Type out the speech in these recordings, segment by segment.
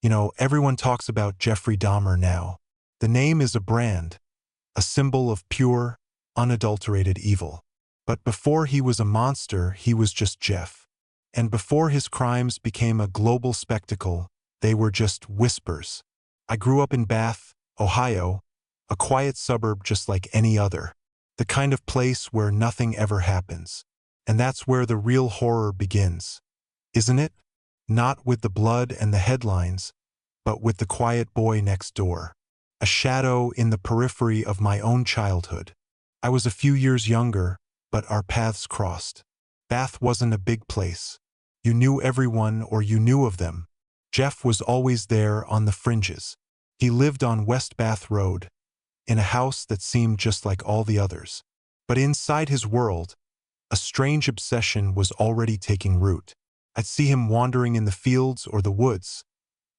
Everyone talks about Jeffrey Dahmer now. The name is a brand, a symbol of pure, unadulterated evil. But before he was a monster, he was just Jeff. And before his crimes became a global spectacle, they were just whispers. I grew up in Bath, Ohio, a quiet suburb just like any other. The kind of place where nothing ever happens. And that's where the real horror begins. Isn't it? Not with the blood and the headlines, but with the quiet boy next door. A shadow in the periphery of my own childhood. I was a few years younger, but our paths crossed. Bath wasn't a big place. You knew everyone or you knew of them. Jeff was always there on the fringes. He lived on West Bath Road, in a house that seemed just like all the others. But inside his world, a strange obsession was already taking root. I'd see him wandering in the fields or the woods,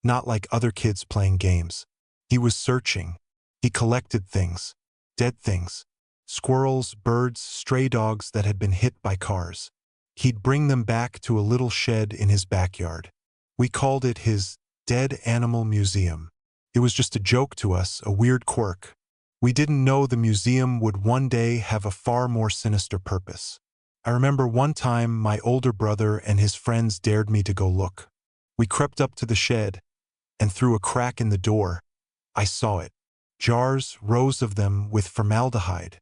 not like other kids playing games. He was searching. He collected things, dead things, squirrels, birds, stray dogs that had been hit by cars. He'd bring them back to a little shed in his backyard. We called it his dead animal museum. It was just a joke to us, a weird quirk. We didn't know the museum would one day have a far more sinister purpose. I remember one time my older brother and his friends dared me to go look. We crept up to the shed, and through a crack in the door, I saw it. Jars, rows of them with formaldehyde.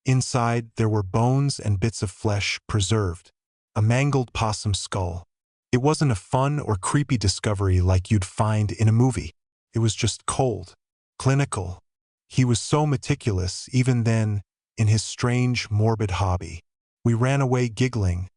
Inside, there were bones and bits of flesh preserved. A mangled possum skull. It wasn't a fun or creepy discovery like you'd find in a movie. It was just cold, clinical. He was so meticulous, even then, in his strange, morbid hobby. We ran away giggling,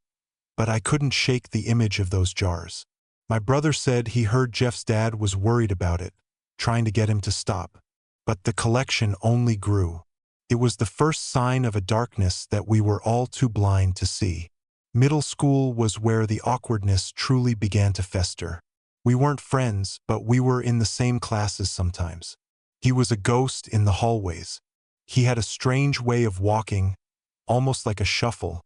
but I couldn't shake the image of those jars. My brother said he heard Jeff's dad was worried about it, trying to get him to stop. But the collection only grew. It was the first sign of a darkness that we were all too blind to see. Middle school was where the awkwardness truly began to fester. We weren't friends, but we were in the same classes sometimes. He was a ghost in the hallways. He had a strange way of walking, almost like a shuffle,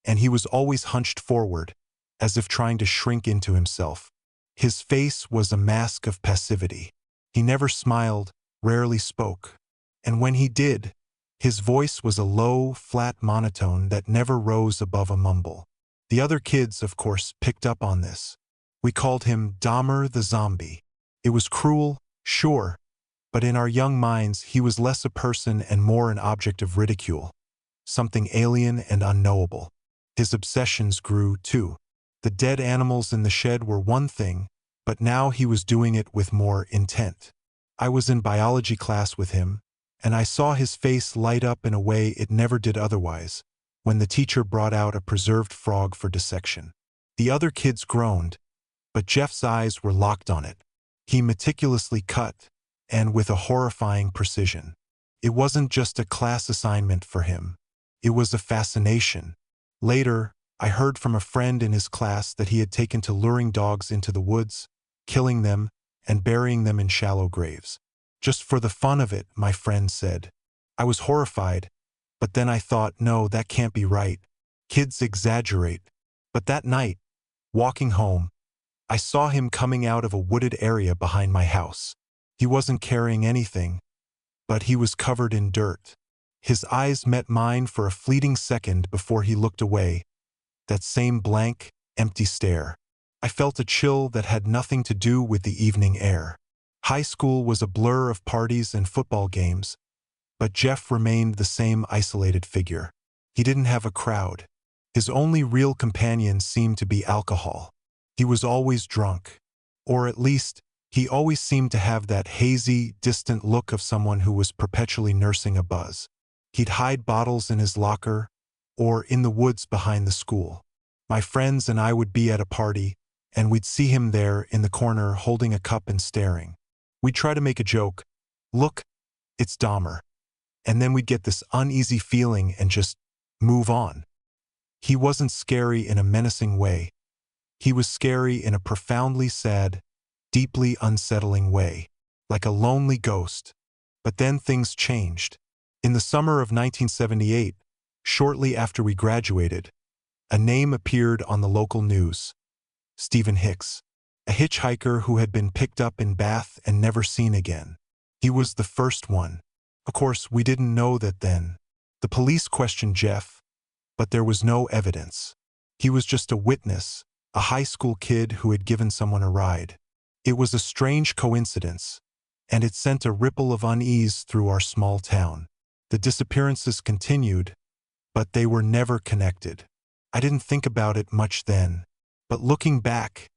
and he was always hunched forward, as if trying to shrink into himself. His face was a mask of passivity. He never smiled, rarely spoke. And when he did, his voice was a low, flat monotone that never rose above a mumble. The other kids, of course, picked up on this. We called him Dahmer the Zombie. It was cruel, sure, but in our young minds he was less a person and more an object of ridicule, something alien and unknowable. His obsessions grew, too. The dead animals in the shed were one thing, but now he was doing it with more intent. I was in biology class with him, and I saw his face light up in a way it never did otherwise, when the teacher brought out a preserved frog for dissection. The other kids groaned, but Jeff's eyes were locked on it. He meticulously cut, and with a horrifying precision. It wasn't just a class assignment for him. It was a fascination. Later, I heard from a friend in his class that he had taken to luring dogs into the woods, killing them, and burying them in shallow graves. Just for the fun of it, my friend said. I was horrified, but then I thought, no, that can't be right. Kids exaggerate. But that night, walking home, I saw him coming out of a wooded area behind my house. He wasn't carrying anything, but he was covered in dirt. His eyes met mine for a fleeting second before he looked away, that same blank, empty stare. I felt a chill that had nothing to do with the evening air. High school was a blur of parties and football games, but Jeff remained the same isolated figure. He didn't have a crowd. His only real companion seemed to be alcohol. He was always drunk, or at least, he always seemed to have that hazy, distant look of someone who was perpetually nursing a buzz. He'd hide bottles in his locker, or in the woods behind the school. My friends and I would be at a party, and we'd see him there in the corner holding a cup and staring. We'd try to make a joke. Look, it's Dahmer. And then we'd get this uneasy feeling and just move on. He wasn't scary in a menacing way. He was scary in a profoundly sad, deeply unsettling way, like a lonely ghost. But then things changed. In the summer of 1978, shortly after we graduated, a name appeared on the local news. Stephen Hicks. a hitchhiker who had been picked up in Bath and never seen again. He was the first one. Of course, we didn't know that then. The police questioned Jeff, but there was no evidence. He was just a witness, a high school kid who had given someone a ride. It was a strange coincidence, and it sent a ripple of unease through our small town. The disappearances continued, but they were never connected. I didn't think about it much then, but looking back,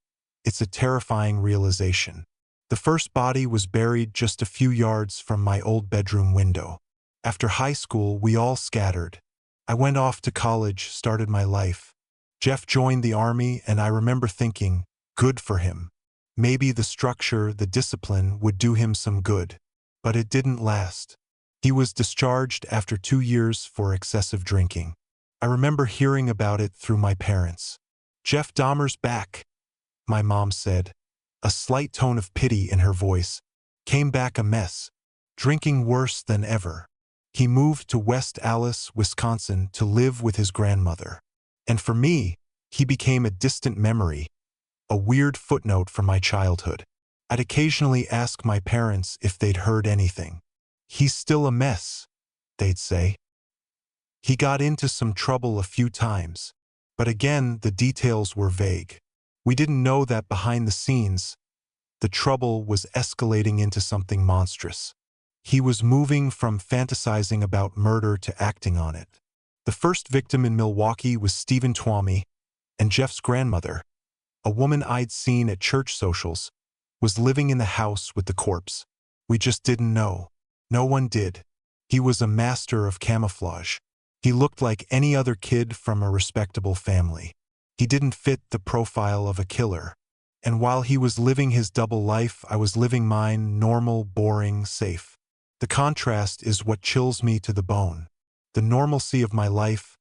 it's a terrifying realization. The first body was buried just a few yards from my old bedroom window. After high school, we all scattered. I went off to college, started my life. Jeff joined the army, and I remember thinking, good for him. Maybe the structure, the discipline would do him some good. But it didn't last. He was discharged after 2 years for excessive drinking. I remember hearing about it through my parents. Jeff Dahmer's back, my mom said. A slight tone of pity in her voice. Came back a mess. Drinking worse than ever. He moved to West Allis, Wisconsin to live with his grandmother. And for me, he became a distant memory, a weird footnote from my childhood. I'd occasionally ask my parents if they'd heard anything. He's still a mess, they'd say. He got into some trouble a few times, but again, the details were vague. We didn't know that behind the scenes, the trouble was escalating into something monstrous. He was moving from fantasizing about murder to acting on it. The first victim in Milwaukee was Stephen Twomey, and Jeff's grandmother, a woman I'd seen at church socials, was living in the house with the corpse. We just didn't know. No one did. He was a master of camouflage. He looked like any other kid from a respectable family. He didn't fit the profile of a killer. And while he was living his double life, I was living mine, normal, boring, safe. The contrast is what chills me to the bone. The normalcy of my life,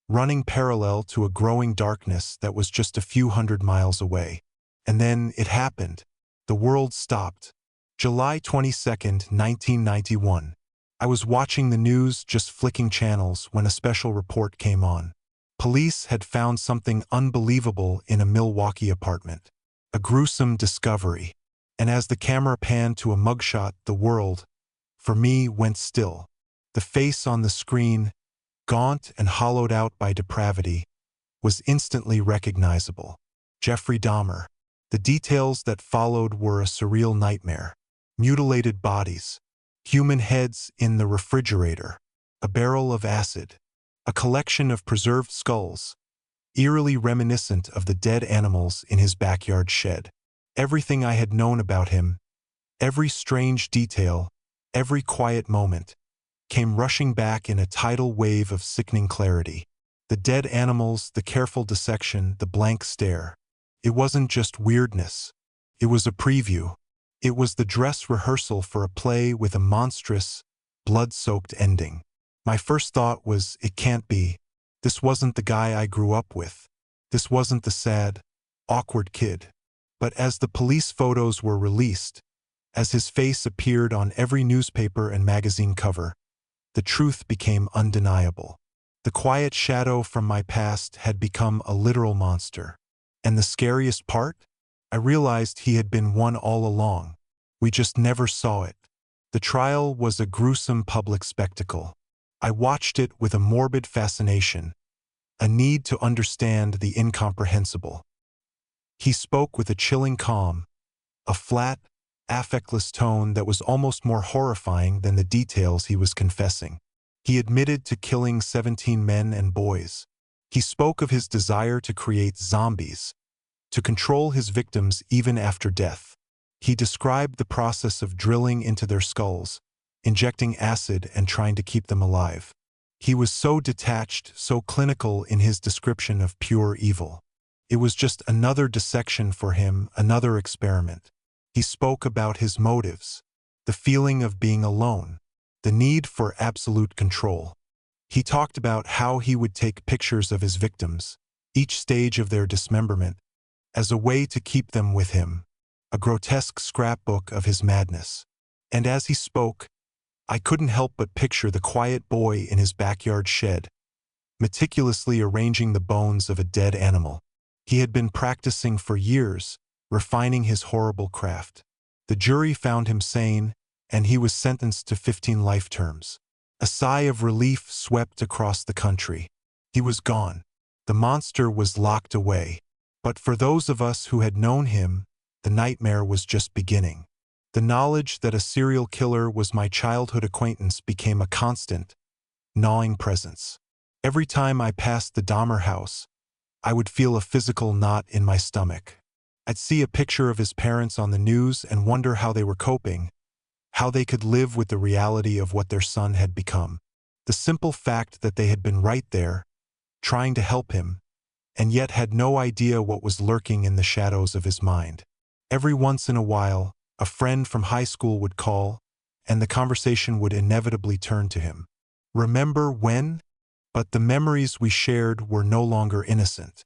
running parallel to a growing darkness that was just a few hundred miles away. And then it happened. The world stopped. July 22nd, 1991. I was watching the news, just flicking channels, when a special report came on. Police had found something unbelievable in a Milwaukee apartment. A gruesome discovery. And as the camera panned to a mugshot, the world, for me, went still. The face on the screen, gaunt and hollowed out by depravity, was instantly recognizable. Jeffrey Dahmer. The details that followed were a surreal nightmare. Mutilated bodies. Human heads in the refrigerator. A barrel of acid. A collection of preserved skulls, eerily reminiscent of the dead animals in his backyard shed. Everything I had known about him, every strange detail, every quiet moment, came rushing back in a tidal wave of sickening clarity. The dead animals, the careful dissection, the blank stare. It wasn't just weirdness. It was a preview. It was the dress rehearsal for a play with a monstrous, blood-soaked ending. My first thought was, it can't be. This wasn't the guy I grew up with. This wasn't the sad, awkward kid. But as the police photos were released, as his face appeared on every newspaper and magazine cover, the truth became undeniable. The quiet shadow from my past had become a literal monster. And the scariest part? I realized he had been one all along. We just never saw it. The trial was a gruesome public spectacle. I watched it with a morbid fascination, a need to understand the incomprehensible. He spoke with a chilling calm, a flat, affectless tone that was almost more horrifying than the details he was confessing. He admitted to killing 17 men and boys. He spoke of his desire to create zombies, to control his victims even after death. He described the process of drilling into their skulls, injecting acid and trying to keep them alive. He was so detached, so clinical in his description of pure evil. It was just another dissection for him, another experiment. He spoke about his motives, the feeling of being alone, the need for absolute control. He talked about how he would take pictures of his victims, each stage of their dismemberment, as a way to keep them with him, a grotesque scrapbook of his madness. And as he spoke, I couldn't help but picture the quiet boy in his backyard shed, meticulously arranging the bones of a dead animal. He had been practicing for years, refining his horrible craft. The jury found him sane, and he was sentenced to 15 life terms. A sigh of relief swept across the country. He was gone. The monster was locked away. But for those of us who had known him, the nightmare was just beginning. The knowledge that a serial killer was my childhood acquaintance became a constant, gnawing presence. Every time I passed the Dahmer house, I would feel a physical knot in my stomach. I'd see a picture of his parents on the news and wonder how they were coping, how they could live with the reality of what their son had become. The simple fact that they had been right there, trying to help him, and yet had no idea what was lurking in the shadows of his mind. Every once in a while, a friend from high school would call, and the conversation would inevitably turn to him. Remember when? But the memories we shared were no longer innocent.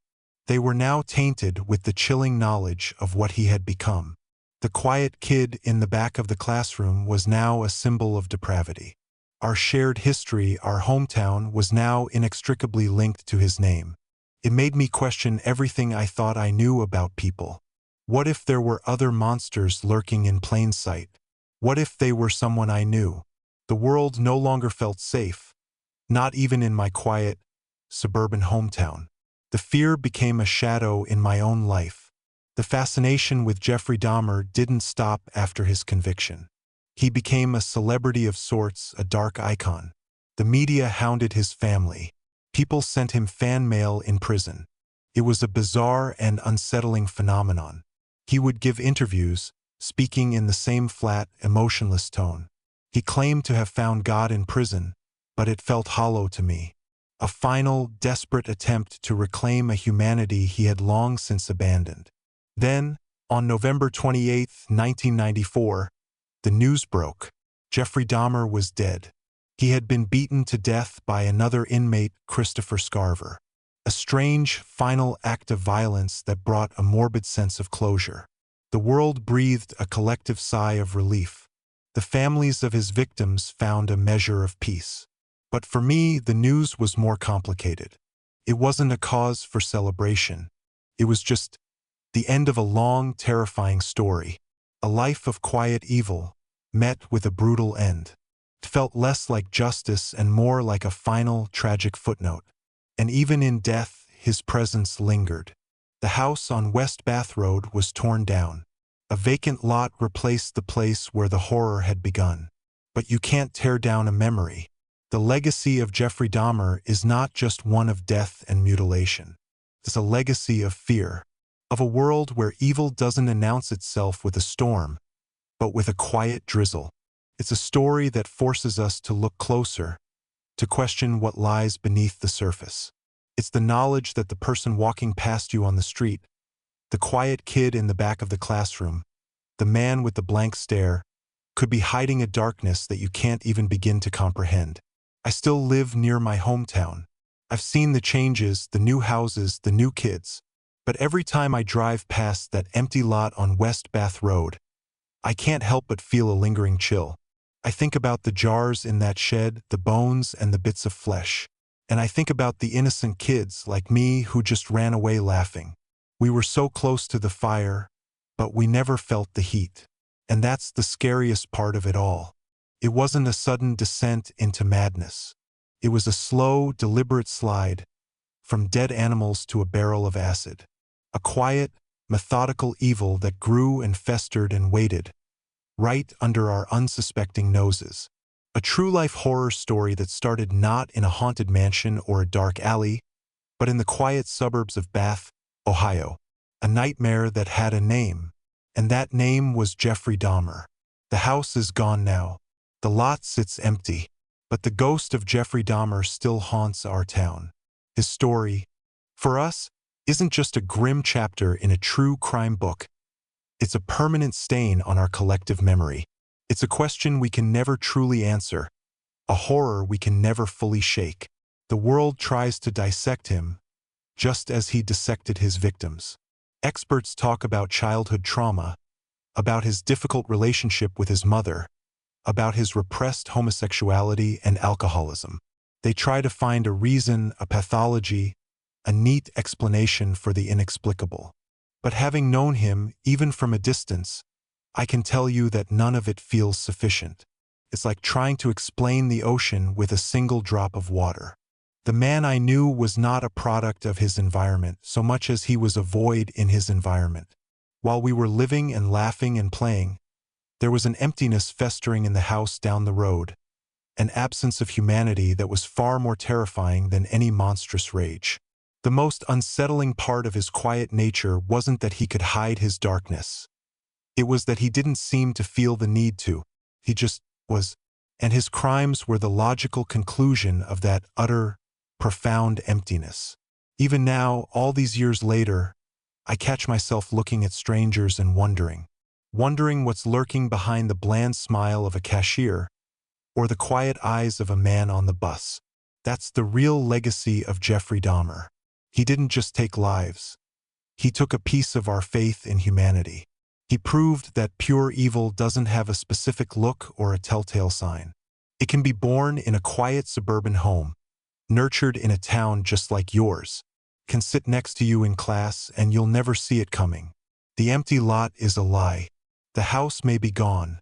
They were now tainted with the chilling knowledge of what he had become. The quiet kid in the back of the classroom was now a symbol of depravity. Our shared history, our hometown, was now inextricably linked to his name. It made me question everything I thought I knew about people. What if there were other monsters lurking in plain sight? What if they were someone I knew? The world no longer felt safe, not even in my quiet, suburban hometown. The fear became a shadow in my own life. The fascination with Jeffrey Dahmer didn't stop after his conviction. He became a celebrity of sorts, a dark icon. The media hounded his family. People sent him fan mail in prison. It was a bizarre and unsettling phenomenon. He would give interviews, speaking in the same flat, emotionless tone. He claimed to have found God in prison, but it felt hollow to me. A final, desperate attempt to reclaim a humanity he had long since abandoned. Then, on November 28, 1994, the news broke. Jeffrey Dahmer was dead. He had been beaten to death by another inmate, Christopher Scarver. A strange, final act of violence that brought a morbid sense of closure. The world breathed a collective sigh of relief. The families of his victims found a measure of peace. But for me, the news was more complicated. It wasn't a cause for celebration. It was just the end of a long, terrifying story. A life of quiet evil, met with a brutal end. It felt less like justice and more like a final, tragic footnote. And even in death, his presence lingered. The house on West Bath Road was torn down. A vacant lot replaced the place where the horror had begun. But you can't tear down a memory. The legacy of Jeffrey Dahmer is not just one of death and mutilation. It's a legacy of fear, of a world where evil doesn't announce itself with a storm, but with a quiet drizzle. It's a story that forces us to look closer, to question what lies beneath the surface. It's the knowledge that the person walking past you on the street, the quiet kid in the back of the classroom, the man with the blank stare, could be hiding a darkness that you can't even begin to comprehend. I still live near my hometown. I've seen the changes, the new houses, the new kids. But every time I drive past that empty lot on West Bath Road, I can't help but feel a lingering chill. I think about the jars in that shed, the bones and the bits of flesh. And I think about the innocent kids like me who just ran away laughing. We were so close to the fire, but we never felt the heat. And that's the scariest part of it all. It wasn't a sudden descent into madness. It was a slow, deliberate slide from dead animals to a barrel of acid. A quiet, methodical evil that grew and festered and waited, right under our unsuspecting noses. A true-life horror story that started not in a haunted mansion or a dark alley, but in the quiet suburbs of Bath, Ohio. A nightmare that had a name, and that name was Jeffrey Dahmer. The house is gone now. The lot sits empty, but the ghost of Jeffrey Dahmer still haunts our town. His story, for us, isn't just a grim chapter in a true crime book. It's a permanent stain on our collective memory. It's a question we can never truly answer, a horror we can never fully shake. The world tries to dissect him, just as he dissected his victims. Experts talk about childhood trauma, about his difficult relationship with his mother, about his repressed homosexuality and alcoholism. They try to find a reason, a pathology, a neat explanation for the inexplicable. But having known him, even from a distance, I can tell you that none of it feels sufficient. It's like trying to explain the ocean with a single drop of water. The man I knew was not a product of his environment so much as he was a void in his environment. While we were living and laughing and playing, there was an emptiness festering in the house down the road, an absence of humanity that was far more terrifying than any monstrous rage. The most unsettling part of his quiet nature wasn't that he could hide his darkness. It was that he didn't seem to feel the need to. He just was. And his crimes were the logical conclusion of that utter, profound emptiness. Even now, all these years later, I catch myself looking at strangers and wondering what's lurking behind the bland smile of a cashier or the quiet eyes of a man on the bus. That's the real legacy of Jeffrey Dahmer. He didn't just take lives. He took a piece of our faith in humanity. He proved that pure evil doesn't have a specific look or a telltale sign. It can be born in a quiet suburban home, nurtured in a town just like yours, can sit next to you in class and you'll never see it coming. The empty lot is a lie. The house may be gone,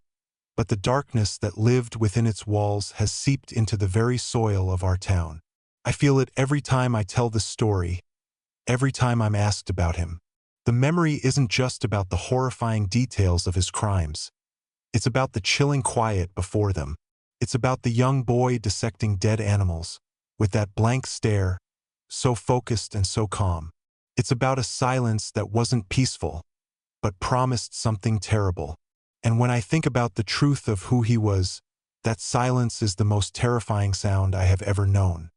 but the darkness that lived within its walls has seeped into the very soil of our town. I feel it every time I tell this story, every time I'm asked about him. The memory isn't just about the horrifying details of his crimes. It's about the chilling quiet before them. It's about the young boy dissecting dead animals, with that blank stare, so focused and so calm. It's about a silence that wasn't peaceful, but promised something terrible. And when I think about the truth of who he was, that silence is the most terrifying sound I have ever known.